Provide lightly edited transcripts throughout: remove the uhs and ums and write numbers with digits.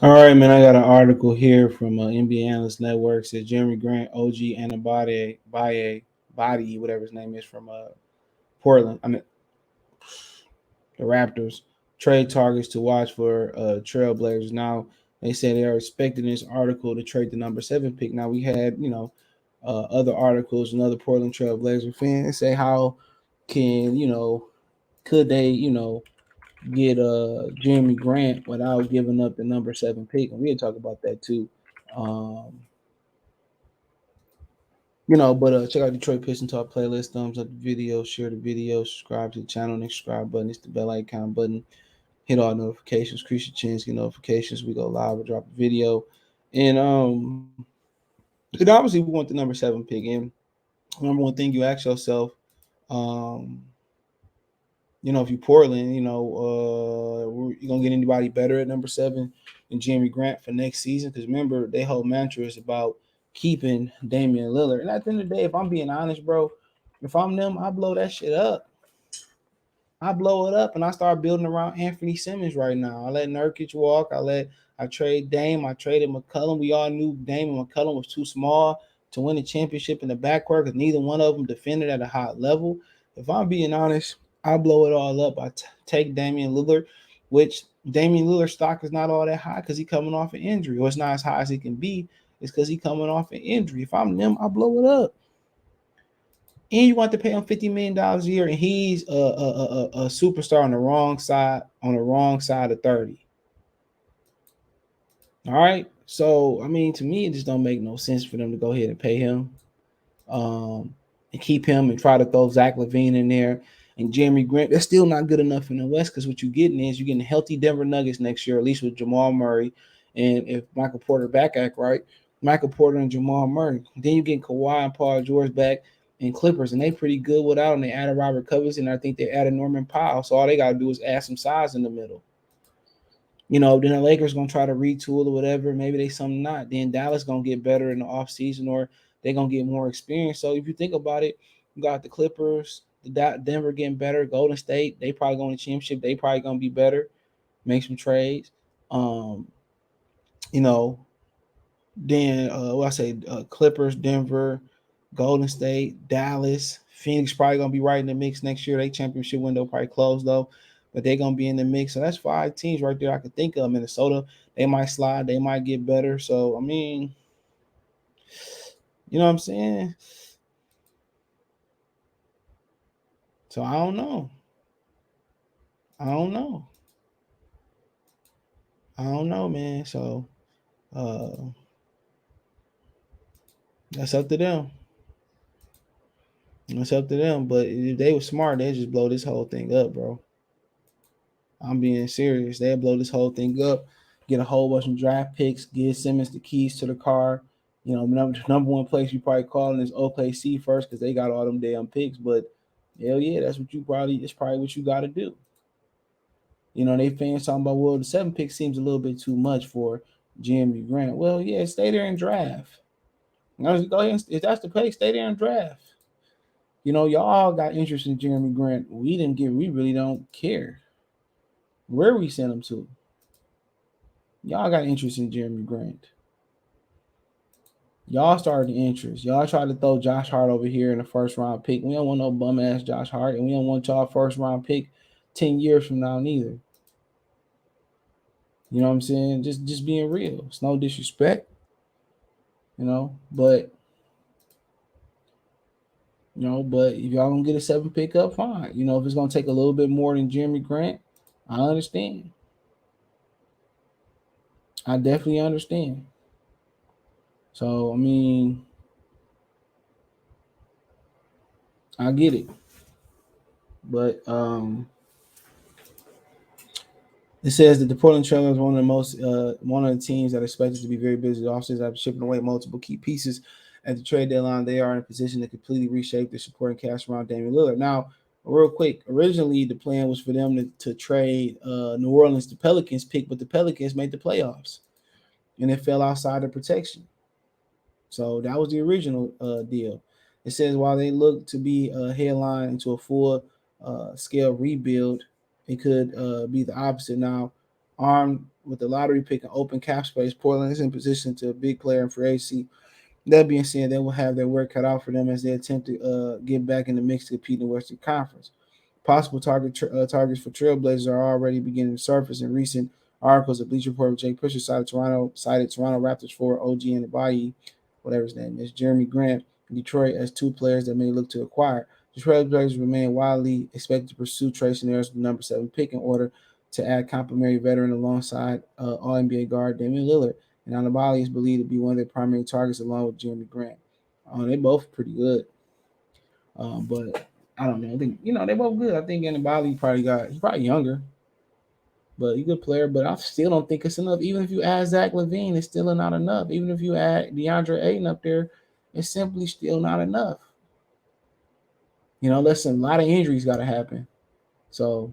All right, man. I got an article here from NBA Analyst Network. It says Jeremy Grant, OG Anabody, Body, whatever his name is, from Portland. I mean, the Raptors trade targets to watch for Trailblazers. Now they say they are expecting this article to trade the number 7 pick. Now we had other articles and other Portland Trailblazer fans say how can could they get Jeremy Grant without giving up the number 7 pick, and we'll talk about that too. Um, but check out Detroit Pistons Talk playlist, thumbs up the video, share the video, subscribe to the channel, and the subscribe button. It's the bell icon button. Hit all notifications, increase your chance, get notifications. We go live or drop a video. And obviously we want the number 7 pick. And number one thing you ask yourself, um, if you Portland, you gonna get anybody better at number 7 than Jeremy Grant for next season? Because remember, their whole mantra is about keeping Damian Lillard. And at the end of the day, if I'm being honest, bro, if I'm them, I blow that shit up. I blow it up and I start building around Anthony Simmons right now. I let Nurkic walk. I trade Dame. I traded McCollum. We all knew Dame and McCollum was too small to win a championship in the backcourt because neither one of them defended at a high level. If I'm being honest, I blow it all up. Take Damian Lillard, which Damian Lillard's stock is not all that high because he's coming off an injury, or it's not as high as it can be. It's because he's coming off an injury. If I'm them, I blow it up. And you want to pay him $50 million a year, and he's a superstar on the wrong side of 30. All right. So I mean, to me, it just don't make no sense for them to go ahead and pay him, um, and keep him and try to throw Zach LaVine in there and Jeremy Grant. That's still not good enough in the West because what you're getting is you're getting healthy Denver Nuggets next year, at least with Jamal Murray, and if Michael Porter back act right, Michael Porter and Jamal Murray. Then you get Kawhi and Paul George back and Clippers, and they pretty good without them. They added Robert Covington, and I think they added Norman Powell. So all they gotta do is add some size in the middle. Then the Lakers gonna try to retool or whatever. Maybe they something not. Then Dallas gonna get better in the offseason, or they gonna get more experience. So if you think about it, you got the Clippers, the Denver getting better, Golden State, they probably going to championship. They probably gonna be better. Make some trades. Um, you know, then what I say, Clippers, Denver, Golden State, Dallas, Phoenix probably gonna be right in the mix next year. They championship window probably closed though, but they're gonna be in the mix. So that's 5 teams right there I could think of. Minnesota, they might slide, they might get better. So I mean, you know what I'm saying? So I don't know. I don't know. I don't know, man. So uh that's up to them. It's up to them. But if they were smart, they'd just blow this whole thing up, bro. I'm being serious. They'll blow this whole thing up, get a whole bunch of draft picks, give Simmons the keys to the car. Number one place you probably calling is OKC first because they got all them damn picks. But hell yeah, it's probably what you got to do. They fans talking about, well, the 7 pick seems a little bit too much for Jeremy Grant. Well, yeah, stay there and draft. Go ahead, if that's the case, stay there and draft. Y'all got interest in Jeremy Grant. We really don't care where we send him to. Y'all got interest in Jeremy Grant. Y'all started the interest. Y'all tried to throw Josh Hart over here in the first round pick. We don't want no bum ass Josh Hart, and we don't want y'all first round pick 10 years from now neither. You know what I'm saying? Just being real. It's no disrespect, but but if y'all gonna get a 7 pick up, fine. If it's gonna take a little bit more than Jeremy Grant, I understand. I definitely understand. So I mean, I get it. But it says that the Portland Trailers are one of the teams that are expected to be very busy offseason after shipping away multiple key pieces at the trade deadline. They are in a position to completely reshape their supporting cast around Damian Lillard. Now, real quick, originally the plan was for them to trade New Orleans the Pelicans pick, but the Pelicans made the playoffs and it fell outside of protection. So that was the original deal. It says while they look to be a headline into a full scale rebuild, it could be the opposite. Now, armed with the lottery pick and open cap space, Portland is in position to a big player in free agency. That being said, they will have their work cut out for them as they attempt to get back in the mix to compete in the Western Conference. Possible targets for Trailblazers are already beginning to surface in recent articles. A Bleacher Report with Jake Fisher cited Toronto Raptors forward OG Anunoby, whatever his name is, Jerami Grant, in Detroit as two players that may look to acquire. The Trailblazers remain widely expected to pursue trade scenarios with the number 7 pick in order to add complementary veteran alongside All NBA guard Damian Lillard. And Anunoby is believed to be one of their primary targets along with Jerami Grant. They both pretty good. But I don't know. I think they both good. I think Anunoby he's probably younger, but he's a good player. But I still don't think it's enough. Even if you add Zach LaVine, it's still not enough. Even if you add DeAndre Ayton up there, it's simply still not enough. Listen, a lot of injuries got to happen. So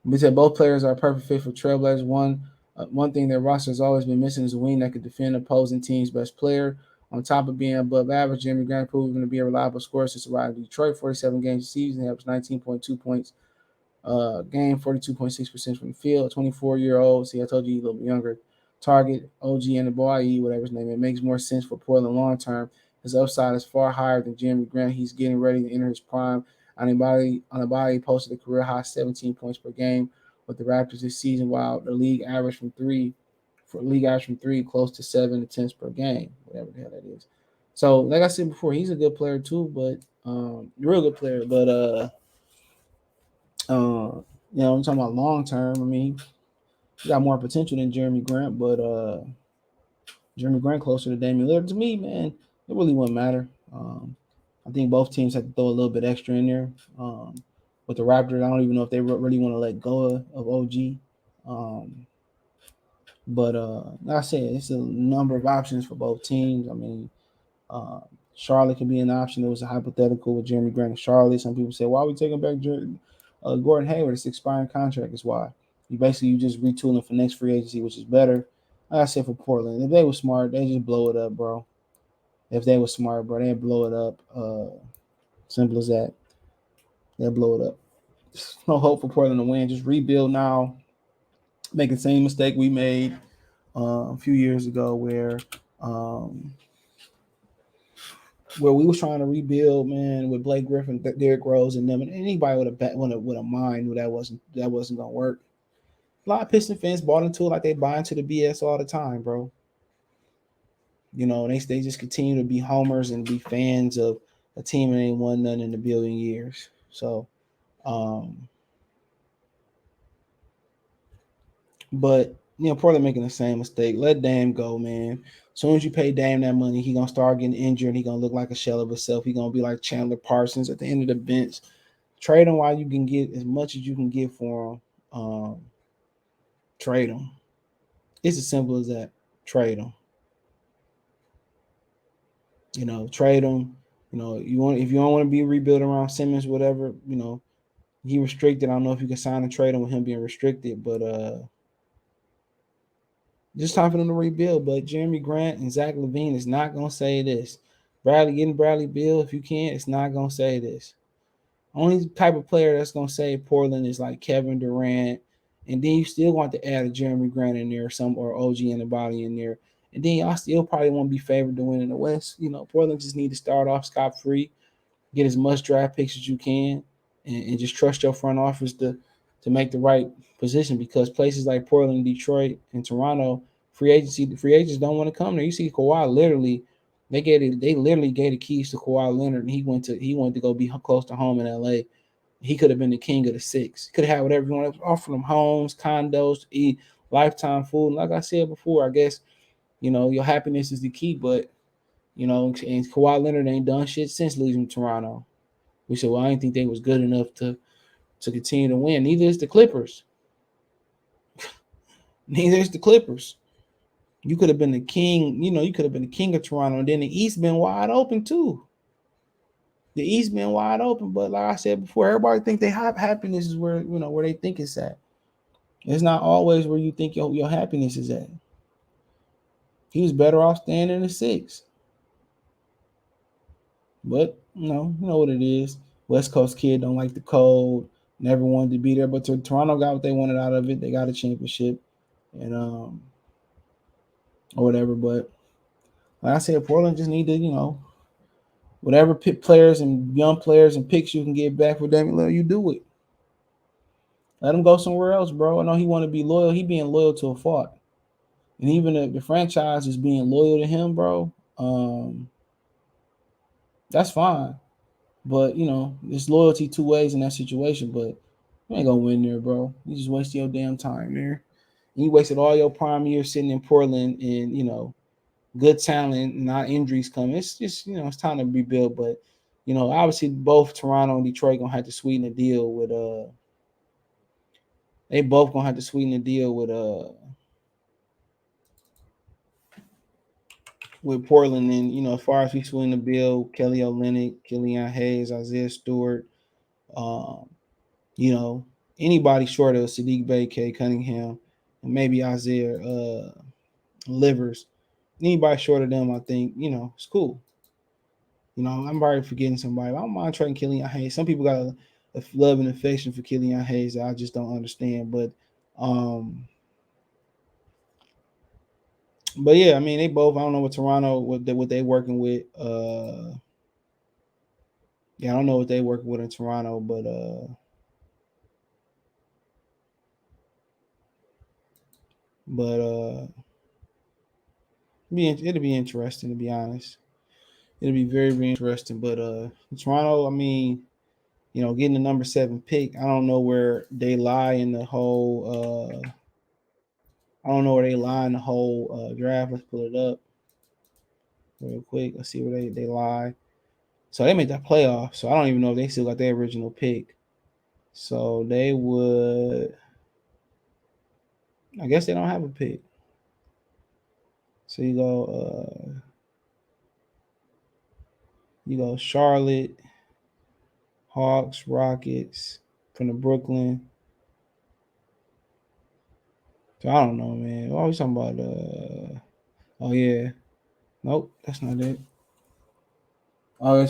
we said both players are a perfect fit for Trailblazers. One thing their roster has always been missing is a wing that could defend opposing teams' best player. On top of being above average, Jerami Grant proven to be a reliable scorer since arriving in Detroit. 47 games a season, he averaged 19.2 points game, 42.6% from the field. 24-year-old. See, I told you he's a little bit younger. Target OG and the boy, whatever his name. It makes more sense for Portland long term. His upside is far higher than Jerami Grant. He's getting ready to enter his prime. Anunoby posted a career high 17 points per game with the Raptors this season, while the league average from three close to 7 attempts per game, whatever the hell that is. So, like I said before, he's a good player too, but real good player. But I'm talking about long term. I mean, he got more potential than Jerami Grant, but Jerami Grant closer to Damian Lillard. To me, man, it really wouldn't matter. I think both teams have to throw a little bit extra in there. With the Raptors, I don't even know if they really want to let go of OG. Um, but like I said, it's a number of options for both teams. I mean, uh, Charlotte can be an option. It was a hypothetical with Jerami Grant and Charlotte. Some people say, why are we taking back Gordon Hayward? It's expiring contract is why. You just retooling for next free agency, which is better. Like I said, for Portland, if they were smart, they just blow it up, bro. If they were smart, bro, they'd blow it up. Simple as that. They'll blow it up. There's no hope for Portland to win. Just rebuild now. Make the same mistake we made a few years ago, um, where we was trying to rebuild, man, with Blake Griffin, Derrick Rose, and them, and anybody with a mind knew that wasn't gonna work. A lot of Piston fans bought into it like they buy into the BS all the time, bro. They just continue to be homers and be fans of a team that ain't won nothing in a billion years. So, um, but Portland making the same mistake. Let Dame go, man. As soon as you pay Dame that money, he gonna start getting injured. And he gonna look like a shell of himself. He gonna be like Chandler Parsons at the end of the bench. Trade him while you can get as much as you can get for him. Trade him. It's as simple as that. Trade him. Trade him. You want if you don't want to be rebuilt around Simmons, whatever. He restricted. I don't know if you can sign and trade him with him being restricted, but just time for them to rebuild. But Jerami Grant and Zach LaVine is not gonna say this. Bradley Beal, if you can, it's not gonna say this. Only type of player that's gonna say Portland is like Kevin Durant, and then you still want to add a Jerami Grant in there, or OG and the body in there, and then y'all still probably won't be favored to win in the West. Portland just need to start off scot free, get as much draft picks as you can, and just trust your front office to make the right position, because places like Portland, Detroit, and Toronto, free agents don't want to come there. You see Kawhi literally. They literally gave the keys to Kawhi Leonard, and he wanted to go be close to home in LA. He could have been the king of the six. Could have had whatever you want to offer them: homes, condos, eat, lifetime food. And like I said before, I guess your happiness is the key. But and Kawhi Leonard ain't done shit since losing Toronto. We said, well, I didn't think they was good enough to continue to win. Neither is the Clippers. Neither is the Clippers. You could have been the king. You could have been the king of Toronto, and then the East been wide open too. The East been wide open, but like I said before, everybody think they happiness is where they think it's at. It's not always where you think your happiness is at. He was better off staying in the six. But you know what it is. West Coast kid don't like the cold. Never wanted to be there, but Toronto got what they wanted out of it. They got a championship. and or whatever. But like I said, Portland just need to, whatever players and young players and picks you can get back for Damian Lillard, you do it. Let him go somewhere else, bro. I know he want to be loyal. He being loyal to a fault, and even if the franchise is being loyal to him, bro, that's fine. But there's loyalty two ways in that situation. But you ain't gonna win there, bro. You just wasted your damn time there. And you wasted all your prime years sitting in Portland, and good talent, not injuries coming. It's just it's time to rebuild. But obviously both Toronto and Detroit gonna have to sweeten the deal with they both gonna have to sweeten the deal with Portland. And as far as we sweeten the bill, Kelly Olynyk, Killian Hayes, Isaiah Stewart, um, you know, anybody short of Sadiq Bey, K Cunningham, and maybe Isaiah Livers, anybody short of them, I think it's cool. I'm probably forgetting somebody. I don't mind trading Killian Hayes. Some people got a love and affection for Killian Hayes that I just don't understand. But yeah, I mean they both. I don't know what Toronto what they working with. Yeah, I don't know what they working with in Toronto, but it'll be interesting to be honest. It'll be very very interesting. But Toronto, I mean, getting the number 7 pick. I don't know where they lie in the whole. I don't know where they lie in the whole draft. Let's pull it up real quick. Let's see where they lie. So they made that playoff. So I don't even know if they still got their original pick. So they would. I guess they don't have a pick. So you go Charlotte, Hawks, Rockets from the Brooklyn. So I don't know, man. What are we talking about? Oh yeah, nope, that's not it. Oh,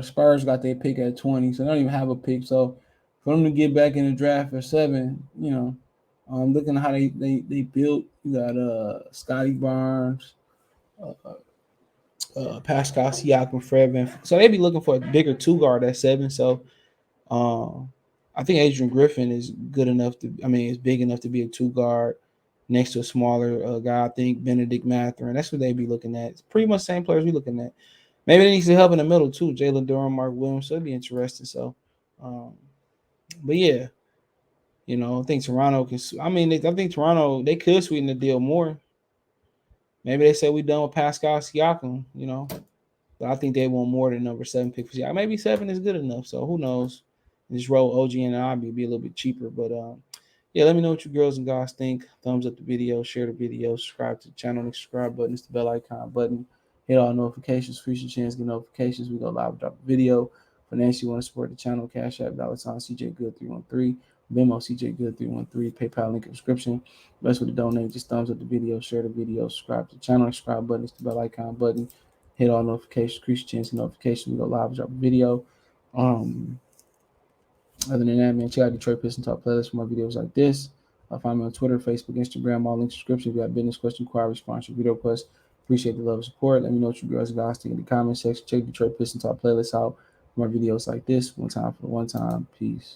Spurs got their pick at 20, so they don't even have a pick. So for them to get back in the draft for 7, looking at how they built, you got Scotty Barnes, uh, Pascal Siakam, Fred Van. So they be looking for a bigger 2 guard at 7. So um, I think Adrian Griffin is good enough to. I mean, is big enough to be a 2 guard next to a smaller guy. I think Benedict Mathurin. That's what they be looking at. It's pretty much the same players we looking at. Maybe they need some help in the middle too. Jalen Durham, Mark Williams. So it'd be interesting. So, um, but yeah, I think Toronto can. I mean, I think Toronto they could sweeten the deal more. Maybe they say we done with Pascal Siakam. But I think they want more than number 7 pick for Siakam. Maybe 7 is good enough. So who knows? Just roll OG and Abby be a little bit cheaper. But yeah, let me know what you girls and guys think. Thumbs up the video, share the video, subscribe to the channel, and the subscribe button. It's the bell icon button. Hit all notifications, future chance, get notifications. We go live, drop a video. Financially, you want to support the channel, Cash App, $sign CJ Good 313, Venmo CJ Good 313, PayPal link in the description. Best way to donate, just thumbs up the video, share the video, subscribe to the channel, subscribe button. It's the bell icon button. Hit all notifications, increase chance of notifications. We go live, drop a video. Um, Other than that, man, check out Detroit Pistons Talk playlist for more videos like this. Find me on Twitter, Facebook, Instagram, all links description. If you have business question, inquiry, sponsor, video requests, appreciate the love and support. Let me know what you guys think in the comment section. Check Detroit Pistons Talk playlist out for more videos like this. One time for the one time. Peace.